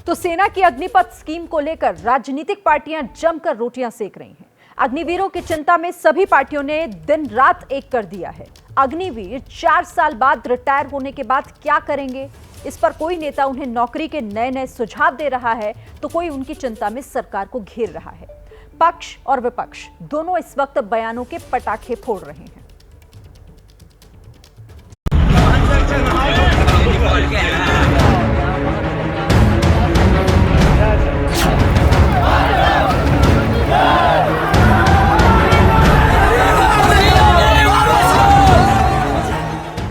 तो सेना की अग्निपथ स्कीम को लेकर राजनीतिक पार्टियां जमकर रोटियां सेक रही हैं। अग्निवीरों की चिंता में सभी पार्टियों ने दिन रात एक कर दिया है। अग्निवीर 4 साल बाद रिटायर होने के बाद क्या करेंगे, इस पर कोई नेता उन्हें नौकरी के नए नए सुझाव दे रहा है तो कोई उनकी चिंता में सरकार को घेर रहा है। पक्ष और विपक्ष दोनों इस वक्त बयानों के पटाखे फोड़ रहे हैं।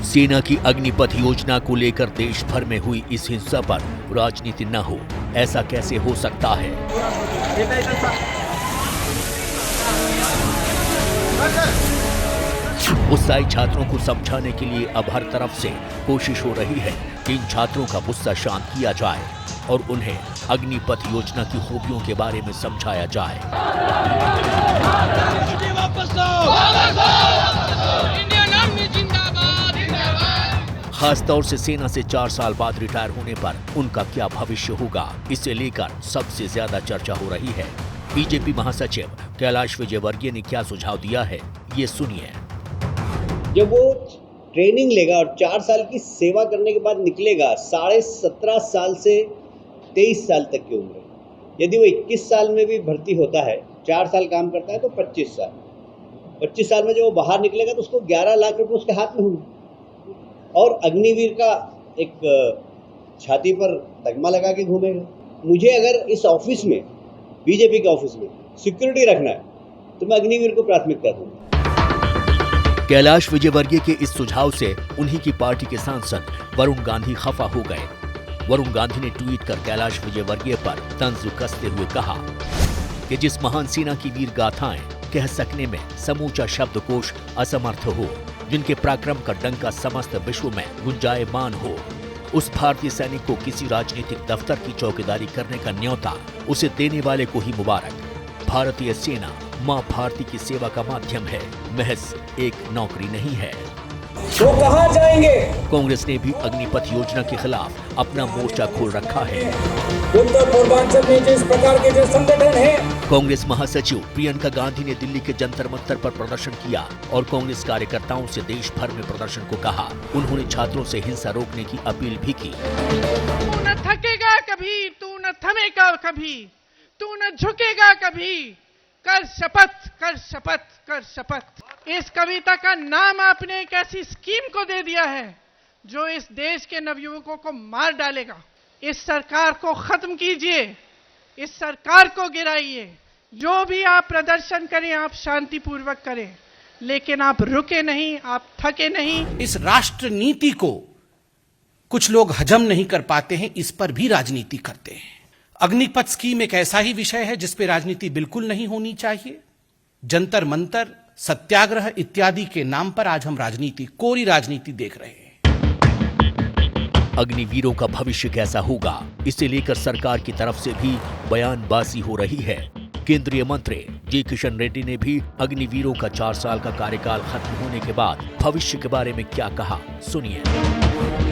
सेना की अग्निपथ योजना को लेकर देश भर में हुई इस हिंसा पर राजनीति न हो, ऐसा कैसे हो सकता है? उत्साही छात्रों को समझाने के लिए अब हर तरफ से कोशिश हो रही है कि इन छात्रों का गुस्सा शांत किया जाए और उन्हें अग्निपथ योजना की खूबियों के बारे में समझाया जाए। खास तौर से सेना से 4 साल बाद रिटायर होने पर उनका क्या भविष्य होगा, इसे लेकर सबसे ज्यादा चर्चा हो रही है। बीजेपी महासचिव कैलाश विजयवर्गीय ने क्या सुझाव दिया है, ये सुनिए। जब वो ट्रेनिंग लेगा और 4 साल की सेवा करने के बाद निकलेगा, 17.5 साल से 23 साल तक की उम्र। यदि वो 21 साल में भी भर्ती होता है, 4 साल काम करता है तो 25 साल। 25 साल में जब वो बाहर निकलेगा तो उसको 11 लाख रुपए उसके हाथ में होंगे और अग्निवीर का एक छाती पर तगमा लगा के घूमेगा। मुझे अगर इस ऑफिस में, बीजेपी के ऑफिस में सिक्योरिटी रखना है तो मैं अग्निवीर को प्राथमिकता दूंगा। कैलाश विजयवर्गीय के इस सुझाव से उन्हीं की पार्टी के सांसद वरुण गांधी खफा हो गए। वरुण गांधी ने ट्वीट कर कैलाश विजयवर्गीय पर तंज कसते हुए कहा कि जिस महान सेना की वीर गाथाएं कह सकने में समूचा शब्दकोश असमर्थ हो, जिनके पराक्रम का डंका समस्त विश्व में गुंजायमान हो, उस भारतीय सैनिक को किसी राजनीतिक दफ्तर की चौकीदारी करने का न्योता उसे देने वाले को ही मुबारक। भारतीय सेना मां भारती की सेवा का माध्यम है, महज एक नौकरी नहीं है। तो कहां जाएंगे? कांग्रेस ने भी अग्निपथ योजना के खिलाफ अपना मोर्चा खोल रखा है। उत्तर पूर्वांचल में जिस प्रकार के जो संगठन है, कांग्रेस महासचिव प्रियंका गांधी ने दिल्ली के जंतर मंतर पर प्रदर्शन किया और कांग्रेस कार्यकर्ताओं से देश भर में प्रदर्शन को कहा। उन्होंने छात्रों से हिंसा रोकने की अपील भी की। तू न थकेगा कभी, तू न थमेगा कभी, तू न झुकेगा कभी, कर शपथ, कर शपथ, कर शपथ। इस कविता का नाम आपने एक ऐसी स्कीम को दे दिया है जो इस देश के नवयुवकों को मार डालेगा। इस सरकार को खत्म कीजिए, इस सरकार को गिराइए। जो भी आप प्रदर्शन करें, आप शांतिपूर्वक करें, लेकिन आप रुके नहीं, आप थके नहीं। इस राष्ट्र नीति को कुछ लोग हजम नहीं कर पाते हैं, इस पर भी राजनीति करते हैं। अग्निपथ स्कीम एक ऐसा ही विषय है जिस पे राजनीति बिल्कुल नहीं होनी चाहिए। जंतर मंतर, सत्याग्रह इत्यादि के नाम पर आज हम राजनीति, कोरी राजनीति देख रहे हैं। अग्निवीरों का भविष्य कैसा होगा, इसे लेकर सरकार की तरफ से भी बयानबाजी हो रही है। केंद्रीय मंत्री जी किशन रेड्डी ने भी अग्निवीरों का 4 साल का कार्यकाल खत्म होने के बाद भविष्य के बारे में क्या कहा, सुनिए।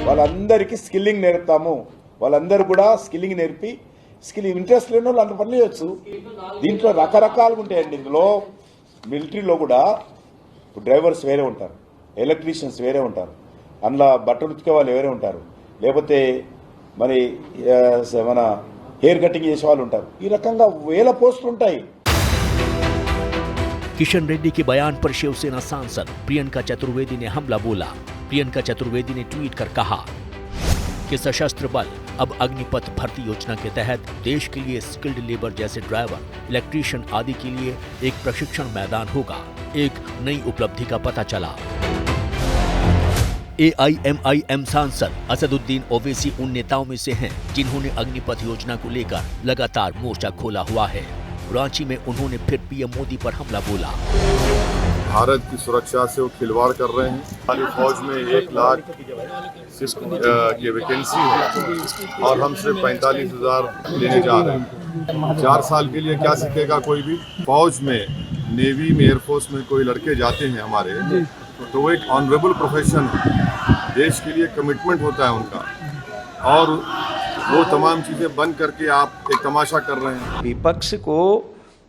వాళ్ళందరికీ స్కిల్లింగ్ నేర్పుతాము, వాళ్ళందరూ కూడా స్కిల్లింగ్ నేర్పి స్కిల్ ఇంట్రెస్ట్ లేని వాళ్ళు అంత పని చేయొచ్చు. దీంట్లో రకరకాలుగా ఉంటాయండి. ఇందులో మిలిటరీలో కూడా డ్రైవర్స్ వేరే ఉంటారు, ఎలక్ట్రీషియన్స్ వేరే ఉంటారు, అందులో బట్టలు ఉతికే వాళ్ళు వేరే ఉంటారు, లేకపోతే మరి మన हेयर कटिंग చేసే వాళ్ళు ఉంటారు. ఈ రకంగా వేల పోస్టులు ఉంటాయి. किशन रेड्डी के बयान पर शिवसेना सांसद प्रियंका चतुर्वेदी ने हमला बोला। प्रियंका चतुर्वेदी ने ट्वीट कर कहा कि सशस्त्र बल अब अग्निपथ भर्ती योजना के तहत देश के लिए स्किल्ड लेबर जैसे ड्राइवर, इलेक्ट्रीशियन आदि के लिए एक प्रशिक्षण मैदान होगा। एक नई उपलब्धि का पता चला। AIMIM सांसद असदुद्दीन ओवैसी उन नेताओं में से हैं जिन्होंने अग्निपथ योजना को लेकर लगातार मोर्चा खोला हुआ है। रांची में उन्होंने फिर पीएम मोदी पर हमला बोला। भारत की सुरक्षा से वो खिलवाड़ कर रहे हैं। खाली फौज में 1 लाख की वैकेंसी है और हम सिर्फ 45,000 लेने जा रहे हैं। 4 साल के लिए क्या सीखेगा कोई भी? फौज में, नेवी में, एयरफोर्स में कोई लड़के जाते हैं हमारे, तो वो एक ऑनरेबल प्रोफेशन है, देश के लिए कमिटमेंट होता है उनका। और वो तमाम चीज़ें बंद करके आप एक तमाशा कर रहे हैं। विपक्ष को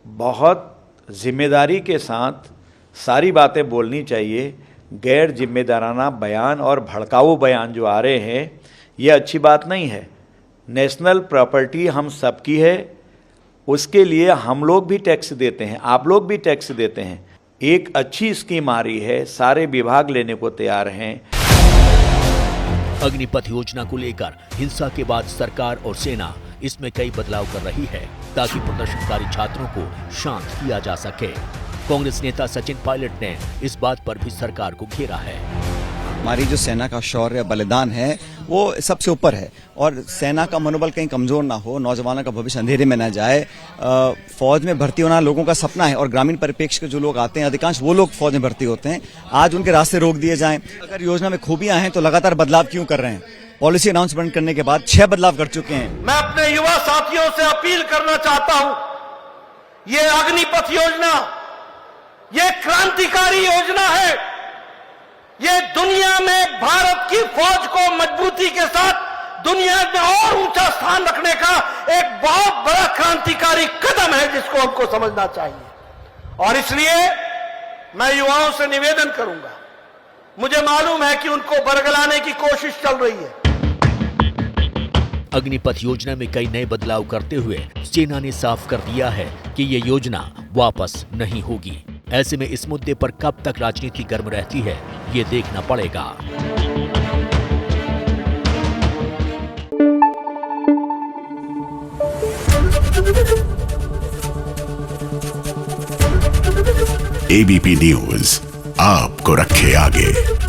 बहुत जिम्मेदारी के साथ सारी बातें बोलनी चाहिए। गैर जिम्मेदाराना बयान और भड़काऊ बयान जो आ रहे हैं, ये अच्छी बात नहीं है। नेशनल प्रॉपर्टी हम सबकी है, उसके लिए हम लोग भी टैक्स देते हैं, आप लोग भी टैक्स देते हैं। एक अच्छी स्कीम आ रही है, सारे विभाग लेने को तैयार हैं। अग्निपथ योजना को लेकर हिंसा के बाद सरकार और सेना इसमें कई बदलाव कर रही है ताकि प्रदर्शनकारी छात्रों को शांत किया जा सके। कांग्रेस नेता सचिन पायलट ने इस बात पर भी सरकार को घेरा है। हमारी जो सेना का शौर्य बलिदान है वो सबसे ऊपर है और सेना का मनोबल कहीं कमजोर ना हो, नौजवानों का भविष्य अंधेरे में ना जाए। फौज में भर्ती होना लोगों का सपना है और ग्रामीण परिप्रेक्ष्य के जो लोग आते हैं, अधिकांश वो लोग फौज में भर्ती होते हैं। आज उनके रास्ते रोक दिए जाएं। अगर योजना में खूबियां हैं तो लगातार बदलाव क्यों कर रहे हैं? पॉलिसी अनाउंसमेंट करने के बाद 6 बदलाव कर चुके हैं। मैं अपने युवा साथियों से अपील करना चाहता हूं, ये अग्निपथ योजना ये क्रांतिकारी योजना है। ये दुनिया में भारत की फौज को मजबूती के साथ दुनिया में और ऊंचा स्थान रखने का एक बहुत बड़ा क्रांतिकारी कदम है जिसको हमको समझना चाहिए। और इसलिए मैं युवाओं से निवेदन करूंगा, मुझे मालूम है कि उनको बरगलाने की कोशिश चल रही है। अग्निपथ योजना में कई नए बदलाव करते हुए सेना ने साफ कर दिया है कि ये योजना वापस नहीं होगी। ऐसे में इस मुद्दे पर कब तक राजनीति गर्म रहती है, ये देखना पड़ेगा। एबीपी न्यूज आपको रखे आगे।